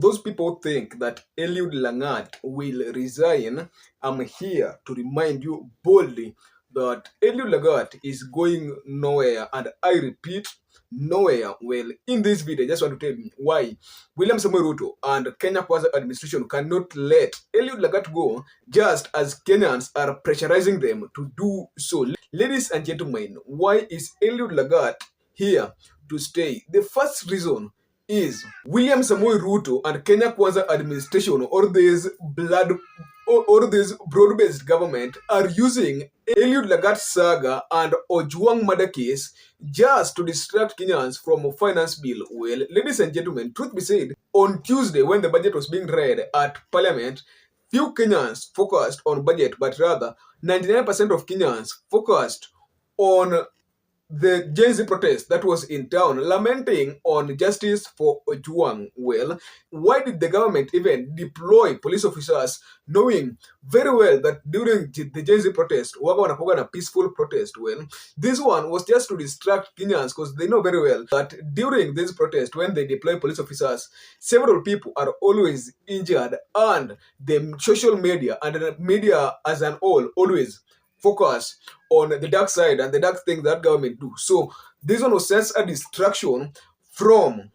Those people think that Eliud Lagat will resign. I'm here to remind you boldly that Eliud Lagat is going nowhere, and I repeat, nowhere. Well, in this video, I just want to tell you why William Samoei Ruto and Kenya Kwanza administration cannot let Eliud Lagat go, just as Kenyans are pressurizing them to do so. Ladies and gentlemen, why is Eliud Lagat here to stay? The first reason is William Samoei Ruto and Kenya Kwanza administration, or this broad-based government, are using Eliud Lagat saga and Ojwang murder case just to distract Kenyans from a finance bill. Well, ladies and gentlemen, truth be said, on Tuesday when the budget was being read at Parliament, few Kenyans focused on budget, but rather 99% of Kenyans focused on the Gen Z protest that was in town, lamenting on justice for Ojwang. Well, why did the government even deploy police officers, knowing very well that during the Gen Z protest, waga wanakuwa na peaceful protest? Well, this one was just to distract Kenyans, because they know very well that during this protest, when they deploy police officers, several people are always injured, and the social media and the media as an whole always focus on the dark side and the dark things that government do. So this one was just a distraction from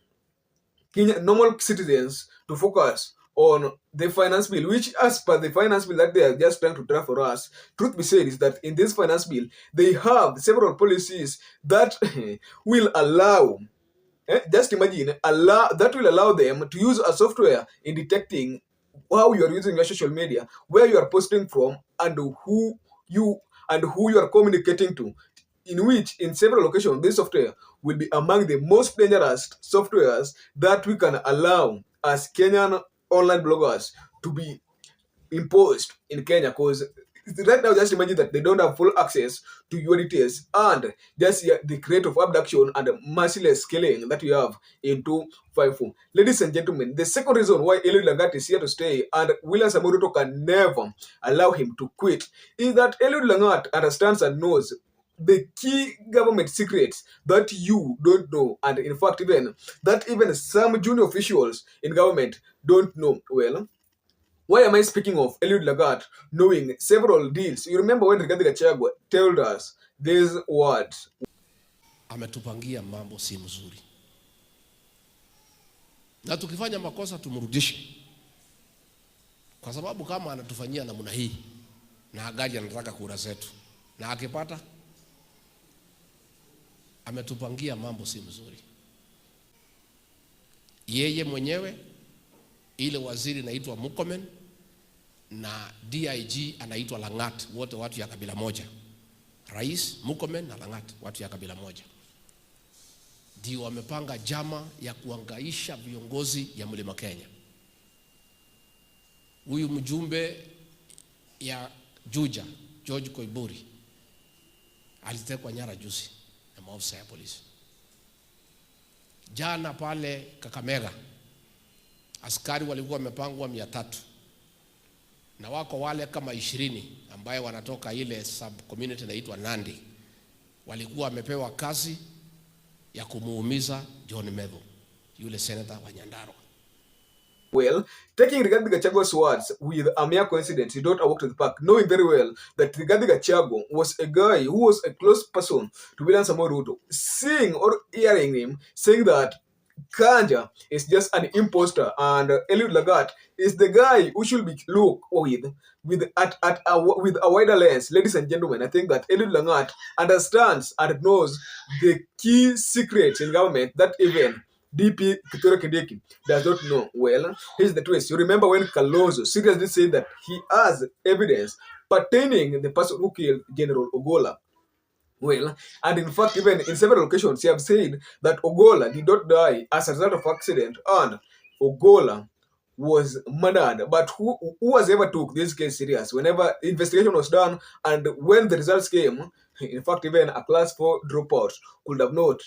normal citizens to focus on the finance bill, which, as per the finance bill that they are just trying to draft for us, truth be said is that in this finance bill, they have several policies that will allow, just imagine, that will allow them to use a software in detecting how you are using your social media, where you are posting from, and who you are communicating to, in which in several occasions this software will be among the most dangerous softwares that we can allow as Kenyan online bloggers to be imposed in Kenya. Because right now, just imagine that they don't have full access to your details, and just the rate of abduction and merciless killing that you have in 254. Ladies and gentlemen, the second reason why Eliud Lagat is here to stay and William Samoei Ruto can never allow him to quit is that Eliud Lagat understands and knows the key government secrets that you don't know, and in fact even some junior officials in government don't know. Well, why am I speaking of Eliud Lagat knowing several deals? You remember when Rigathi Gachagua told us these words. Ametupangia mambo si mzuri, na tukifanya makosa tumrudishe, kwa sababu kama anatufanyia namna hii na agaji anataka kura zetu, na akipata, ametupangia mambo si mzuri. Yeye mwenyewe, ile waziri anaitwa Murkomen na DIG anaitwa Lagat, wote watu ya kabila moja. Rais Murkomen na Lagat, watu ya kabila moja, ndio wamepanga jama ya kuangaisha viongozi ya Mlima Kenya. Huyu mjumbe ya Juja, George Koiburi, alitekwa nyara juzi na maafisa ya polisi. Jana pale Kakamega, askari walikuwa wamepangwa 300, na wako wale kama 20 ambaye wanatoka ile sub community inaitwa Nandi, walikuwa wamepewa kazi ya kumuumiza John Medho, yule senator wa Nyandarua. Well, taking Rigathi Gachagua's words with a mere coincidence, you don't walk to the park, knowing very well that Rigathi Gachagua was a guy who was a close person to William Samoei Ruto, seeing or hearing him saying that Kanja is just an imposter and Eliud Lagat is the guy who should be looked with a wider lens. Ladies and gentlemen, I think that Eliud Lagat understands and knows the key secrets in government that even DP Kithure Kindiki does not know. Well, here's the twist. You remember when Kalonzo seriously said that he has evidence pertaining the person who killed General Ogola. Well, and in fact, even in several occasions, he have said that Ogola did not die as a result of accident, and Ogola was murdered. But who has ever took this case serious? Whenever investigation was done, and when the results came, in fact, even a class 4 dropout could have not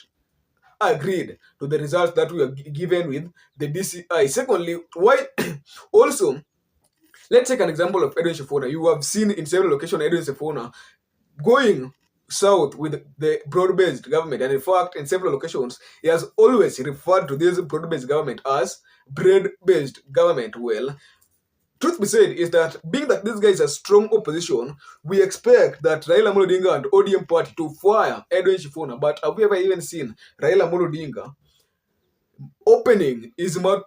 agreed to the results that we are given with the DCI. Secondly, why also, let's take an example of Edwin Sifuna. You have seen in several occasions Edwin Sifuna going south with the broad-based government, and in fact in several occasions he has always referred to this broad-based government as bread-based government. Well, truth be said is that being that this guy is a strong opposition, we expect that Raila Amolo Odinga and ODM party to fire Edwin Shifuna. But have we ever even seen Raila Amolo Odinga opening his mouth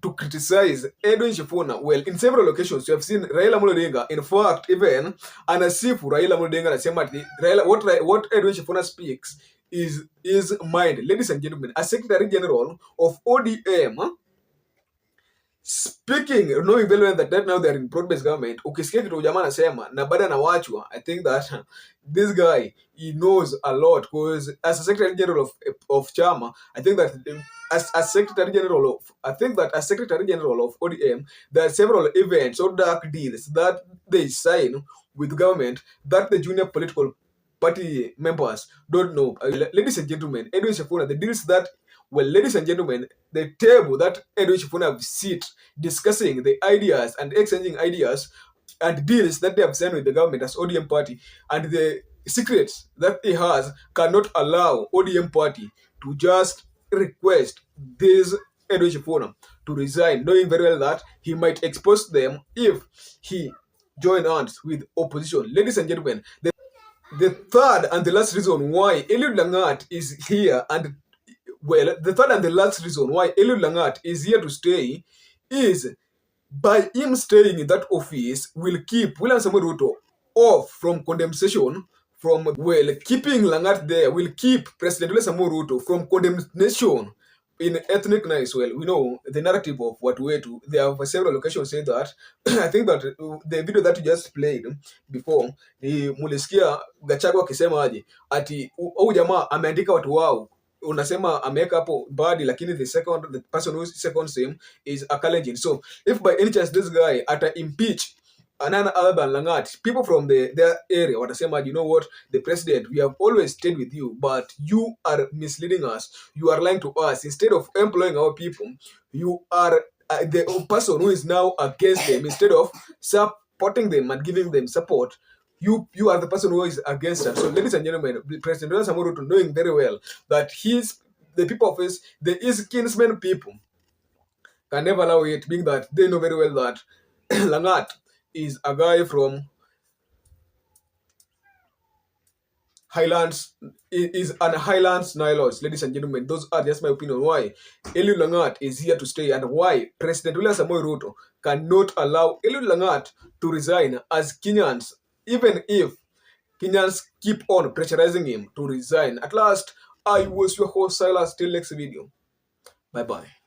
to criticize Edwin Shifuna? Well, in several occasions, you have seen Raila Amolo Odinga. In fact, even anasifu Raila Amolo Odinga anasema ati what Edwin Shifuna speaks is his mind. Ladies and gentlemen, a Secretary General of ODM speaking, knowing very well that right now they're in broad-based government, ukisikia kitu jamaa anasema na baada anawachwa, I think that this guy, he knows a lot, because as a Secretary General of Chama, I think that as Secretary General of ODM, there are several events or dark deals that they sign with government that the junior political party members don't know. Ladies and gentlemen, Edwin Shifuna, the deals that, well, ladies and gentlemen, the table that Edwin Shifuna have sit discussing the ideas and exchanging ideas and deals that they have signed with the government as ODM party, and the secrets that he has cannot allow ODM party to just request this Edwin Shifuna to resign, knowing very well that he might expose them if he join hands with opposition. Ladies and gentlemen, the third and the last reason why Eliud Lagat is here, and well, the third and the last reason why Eliud Lagat is here to stay is by him staying in that office will keep William Samoei Ruto off from condemnation. From, well, keeping Lagat there will keep President William Samoei Ruto from condemnation in ethnic nice. Well, we know the narrative of Watu. There have several occasions said that. I think that the video that you just played before, ni mulisikia Gachagua akisema aje ati huyu jamaa ameandika watu wao, unasema ameweka hapo badi, lakini the person who seconds him is a Kalenjin. So if by any chance this guy ata impeach none other than Lagat, people from their area watasema, you know what, the president, we have always stayed with you, but you are misleading us, you are lying to us. Instead of employing our people, you are the person who is now against them. Instead of supporting them and giving them support, you are the person who is against us. So, ladies and gentlemen, President William Samoei Ruto, knowing very well that the people of his kinsmen people can never allow it, being that they know very well that Lagat is a guy from Highlands, is an Highlands Nilotes. Ladies and gentlemen, those are just my opinion why Eliud Lagat is here to stay, and why President William Samoei Ruto cannot allow Eliud Lagat to resign as Kenyans, even if Kenyans keep on pressurizing him to resign. At last, I was your host Silas. Till next video. Bye bye.